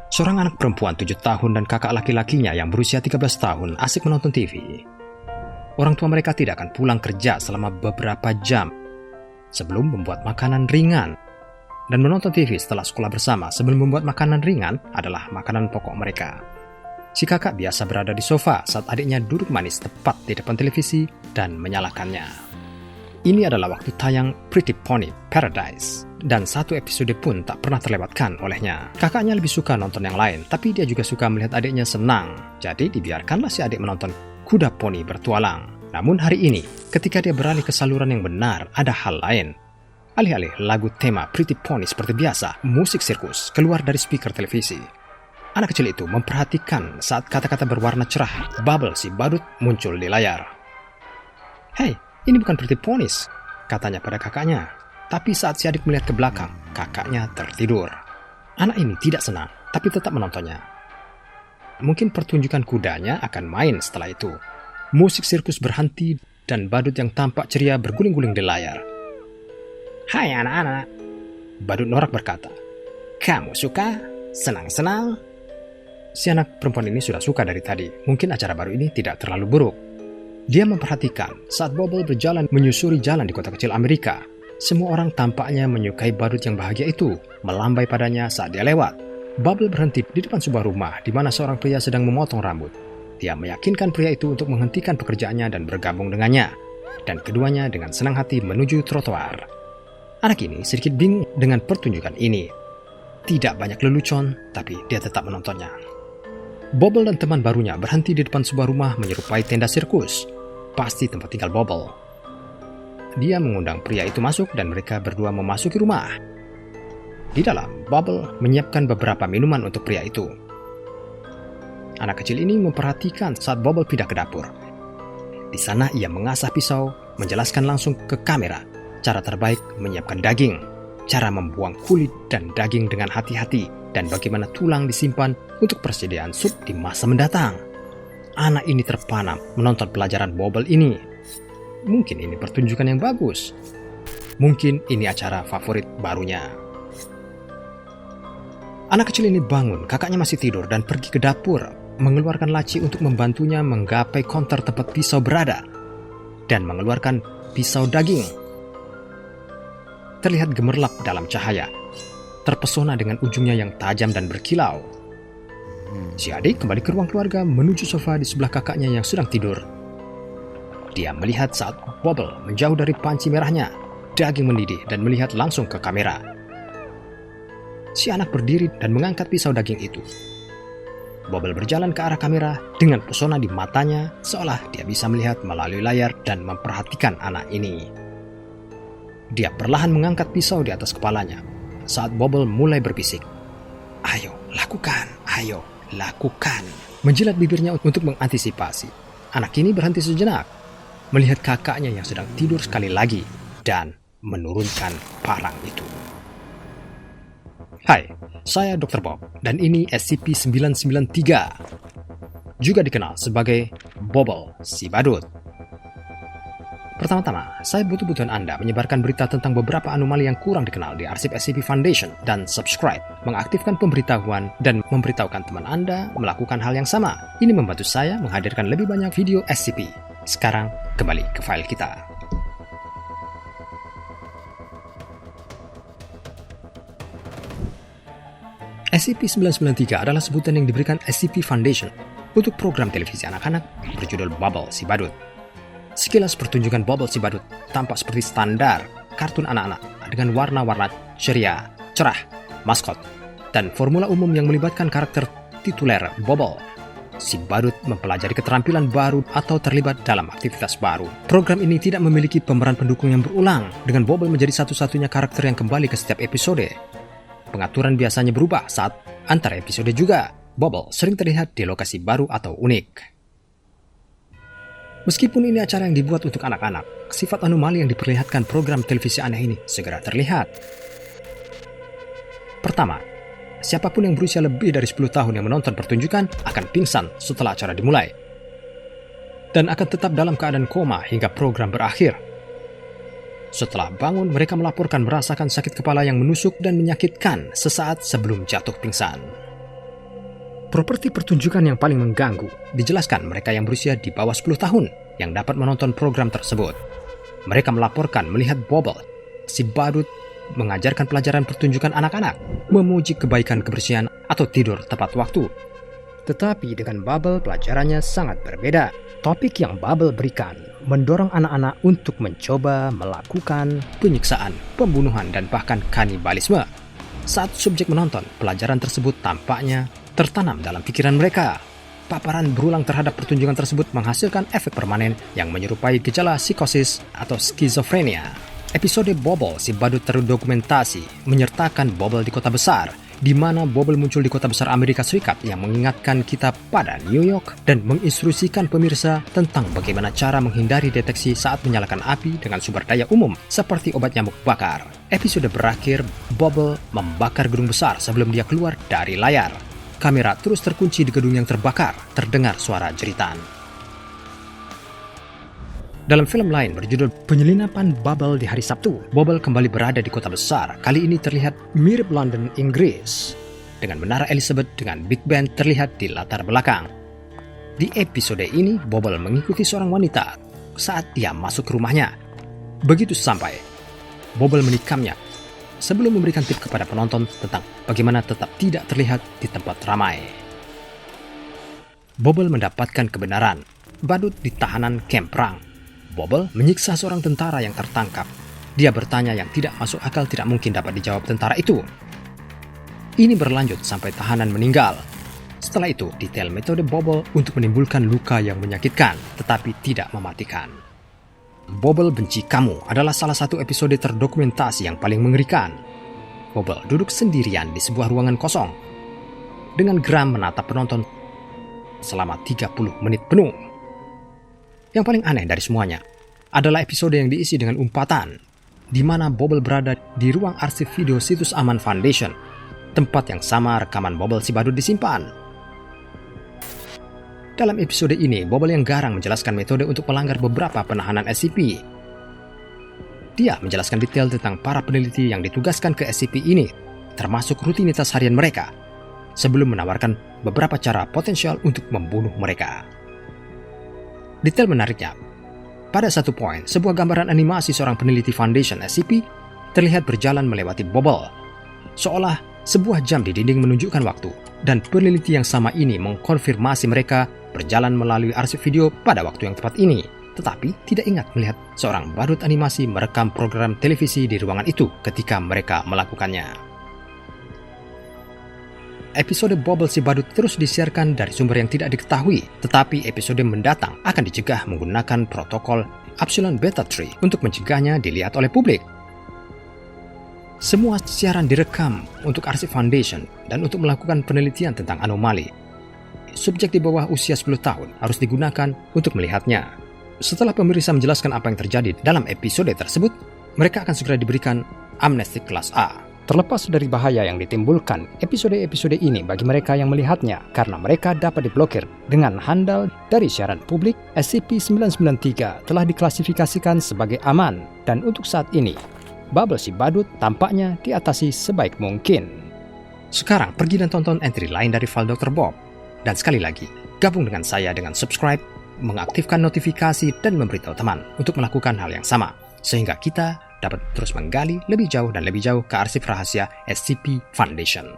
Seorang anak perempuan 7 tahun dan kakak laki-lakinya yang berusia 13 tahun asik menonton TV. Orang tua mereka tidak akan pulang kerja selama beberapa jam sebelum membuat makanan ringan. Dan menonton TV setelah sekolah bersama sebelum membuat makanan ringan adalah makanan pokok mereka. Si kakak biasa berada di sofa saat adiknya duduk manis tepat di depan televisi dan menyalakannya. Ini adalah waktu tayang Pretty Pony Paradise, dan satu episode pun tak pernah terlewatkan olehnya. Kakaknya lebih suka nonton yang lain, tapi dia juga suka melihat adiknya senang. Jadi dibiarkanlah si adik menonton kuda poni bertualang. Namun hari ini, ketika dia beralih ke saluran yang benar, ada hal lain. Alih-alih lagu tema Pretty Pony seperti biasa, musik sirkus keluar dari speaker televisi. Anak kecil itu memperhatikan saat kata-kata berwarna cerah, Bubble si badut muncul di layar. "Hei, ini bukan Pretty Ponies," katanya pada kakaknya. Tapi saat si adik melihat ke belakang, kakaknya tertidur. Anak ini tidak senang, tapi tetap menontonnya. Mungkin pertunjukan kudanya akan main setelah itu. Musik sirkus berhenti dan badut yang tampak ceria berguling-guling di layar. "Hai anak-anak," badut norak berkata. "Kamu suka? Senang-senang?" Si anak perempuan ini sudah suka dari tadi. Mungkin acara baru ini tidak terlalu buruk. Dia memperhatikan saat Bubble berjalan menyusuri jalan di kota kecil Amerika. Semua orang tampaknya menyukai badut yang bahagia itu, melambai padanya saat dia lewat. Bubble berhenti di depan sebuah rumah di mana seorang pria sedang memotong rambut. Dia meyakinkan pria itu untuk menghentikan pekerjaannya dan bergabung dengannya. Dan keduanya dengan senang hati menuju trotoar. Anak ini sedikit bingung dengan pertunjukan ini. Tidak banyak lelucon, tapi dia tetap menontonnya. Bubble dan teman barunya berhenti di depan sebuah rumah menyerupai tenda sirkus. Pasti tempat tinggal Bubble. Dia mengundang pria itu masuk dan mereka berdua memasuki rumah. Di dalam, Bubble menyiapkan beberapa minuman untuk pria itu. Anak kecil ini memperhatikan saat Bubble pindah ke dapur. Di sana ia mengasah pisau, menjelaskan langsung ke kamera cara terbaik menyiapkan daging, cara membuang kulit dan daging dengan hati-hati, dan bagaimana tulang disimpan untuk persediaan sup di masa mendatang. Anak ini terpana menonton pelajaran Bubble ini. Mungkin ini pertunjukan yang bagus. Mungkin ini acara favorit barunya. Anak kecil ini bangun, kakaknya masih tidur dan pergi ke dapur, mengeluarkan laci untuk membantunya menggapai konter tempat pisau berada, dan mengeluarkan pisau daging. Terlihat gemerlap dalam cahaya, terpesona dengan ujungnya yang tajam dan berkilau. Si adik kembali ke ruang keluarga menuju sofa di sebelah kakaknya yang sedang tidur. Dia melihat saat Bubble menjauh dari panci merahnya, daging mendidih dan melihat langsung ke kamera. Si anak berdiri dan mengangkat pisau daging itu. Bubble berjalan ke arah kamera dengan pesona di matanya, seolah dia bisa melihat melalui layar dan memperhatikan anak ini. Dia perlahan mengangkat pisau di atas kepalanya saat Bubble mulai berbisik. "Ayo, lakukan, ayo, lakukan." Menjilat bibirnya untuk mengantisipasi. Anak ini berhenti sejenak, melihat kakaknya yang sedang tidur sekali lagi, dan menurunkan parang itu. Hai, saya Dr. Bob, dan ini SCP-993. Juga dikenal sebagai Bubble si badut. Pertama-tama, saya butuh bantuan Anda menyebarkan berita tentang beberapa anomali yang kurang dikenal di arsip SCP Foundation dan subscribe, mengaktifkan pemberitahuan, dan memberitahukan teman Anda melakukan hal yang sama. Ini membantu saya menghadirkan lebih banyak video SCP. Sekarang, kembali ke file kita. SCP-993 adalah sebutan yang diberikan SCP Foundation untuk program televisi anak-anak berjudul Bubble si badut. Sekilas pertunjukan Bubble si badut tampak seperti standar kartun anak-anak dengan warna-warna ceria, cerah, maskot, dan formula umum yang melibatkan karakter tituler Bubble. Si badut mempelajari keterampilan baru atau terlibat dalam aktivitas baru. Program ini tidak memiliki pemeran pendukung yang berulang, dengan Bubble menjadi satu-satunya karakter yang kembali ke setiap episode. Pengaturan biasanya berubah saat antar episode juga. Bubble sering terlihat di lokasi baru atau unik. Meskipun ini acara yang dibuat untuk anak-anak, sifat anomali yang diperlihatkan program televisi aneh ini segera terlihat. Pertama, siapapun yang berusia lebih dari 10 tahun yang menonton pertunjukan akan pingsan setelah acara dimulai. Dan akan tetap dalam keadaan koma hingga program berakhir. Setelah bangun, mereka melaporkan merasakan sakit kepala yang menusuk dan menyakitkan sesaat sebelum jatuh pingsan. Properti pertunjukan yang paling mengganggu dijelaskan mereka yang berusia di bawah 10 tahun yang dapat menonton program tersebut. Mereka melaporkan melihat Bobble, si badut, mengajarkan pelajaran pertunjukan anak-anak, memuji kebaikan kebersihan atau tidur tepat waktu. Tetapi dengan Bubble pelajarannya sangat berbeda. Topik yang Bubble berikan mendorong anak-anak untuk mencoba melakukan penyiksaan, pembunuhan, dan bahkan kanibalisme. Saat subjek menonton, pelajaran tersebut tampaknya tertanam dalam pikiran mereka. Paparan berulang terhadap pertunjukan tersebut menghasilkan efek permanen yang menyerupai gejala psikosis atau skizofrenia. Episode Bobble, si badut terdokumentasi, menyertakan Bobble di kota besar, di mana Bobble muncul di kota besar Amerika Serikat yang mengingatkan kita pada New York dan menginstruksikan pemirsa tentang bagaimana cara menghindari deteksi saat menyalakan api dengan sumber daya umum seperti obat nyamuk bakar. Episode berakhir, Bobble membakar gedung besar sebelum dia keluar dari layar. Kamera terus terkunci di gedung yang terbakar, terdengar suara jeritan. Dalam film lain berjudul Penyelinapan Bubble di hari Sabtu, Bobble kembali berada di kota besar. Kali ini terlihat mirip London, Inggris, dengan Menara Elizabeth dengan Big Ben terlihat di latar belakang. Di episode ini, Bobble mengikuti seorang wanita saat dia masuk ke rumahnya. Begitu sampai, Bobble menikamnya sebelum memberikan tips kepada penonton tentang bagaimana tetap tidak terlihat di tempat ramai. Bobble mendapatkan kebenaran. Badut di tahanan kamp perang. Bobble menyiksa seorang tentara yang tertangkap. Dia bertanya yang tidak masuk akal tidak mungkin dapat dijawab tentara itu. Ini berlanjut sampai tahanan meninggal. Setelah itu, detail metode Bobble untuk menimbulkan luka yang menyakitkan tetapi tidak mematikan. Bobble Benci Kamu adalah salah satu episode terdokumentasi yang paling mengerikan. Bobble duduk sendirian di sebuah ruangan kosong dengan geram menatap penonton selama 30 menit penuh. Yang paling aneh dari semuanya adalah episode yang diisi dengan umpatan, di mana Bobble berada di ruang arsip video situs Aman Foundation, tempat yang sama rekaman Bobble si badut disimpan. Dalam episode ini, Bobble yang garang menjelaskan metode untuk melanggar beberapa penahanan SCP. Dia menjelaskan detail tentang para peneliti yang ditugaskan ke SCP ini, termasuk rutinitas harian mereka, sebelum menawarkan beberapa cara potensial untuk membunuh mereka. Detail menariknya, pada satu poin, sebuah gambaran animasi seorang peneliti Foundation SCP terlihat berjalan melewati Bobble, seolah sebuah jam di dinding menunjukkan waktu, dan peneliti yang sama ini mengkonfirmasi mereka berjalan melalui arsip video pada waktu yang tepat ini, tetapi tidak ingat melihat seorang badut animasi merekam program televisi di ruangan itu ketika mereka melakukannya. Episode Bobble si badut terus disiarkan dari sumber yang tidak diketahui, tetapi episode mendatang akan dicegah menggunakan protokol Epsilon Beta 3 untuk mencegahnya dilihat oleh publik. Semua siaran direkam untuk arsip Foundation dan untuk melakukan penelitian tentang anomali. Subjek di bawah usia 10 tahun harus digunakan untuk melihatnya. Setelah pemirsa menjelaskan apa yang terjadi dalam episode tersebut, mereka akan segera diberikan amnesti kelas A. Terlepas dari bahaya yang ditimbulkan episode-episode ini bagi mereka yang melihatnya, karena mereka dapat diblokir dengan handal dari siaran publik, SCP-993 telah diklasifikasikan sebagai aman, dan untuk saat ini, Bubble si badut tampaknya diatasi sebaik mungkin. Sekarang pergi dan tonton entry lain dari file Dr. Bob. Dan sekali lagi, gabung dengan saya dengan subscribe, mengaktifkan notifikasi, dan memberitahu teman untuk melakukan hal yang sama, sehingga kita dapat terus menggali lebih jauh dan lebih jauh ke arsip rahasia SCP Foundation.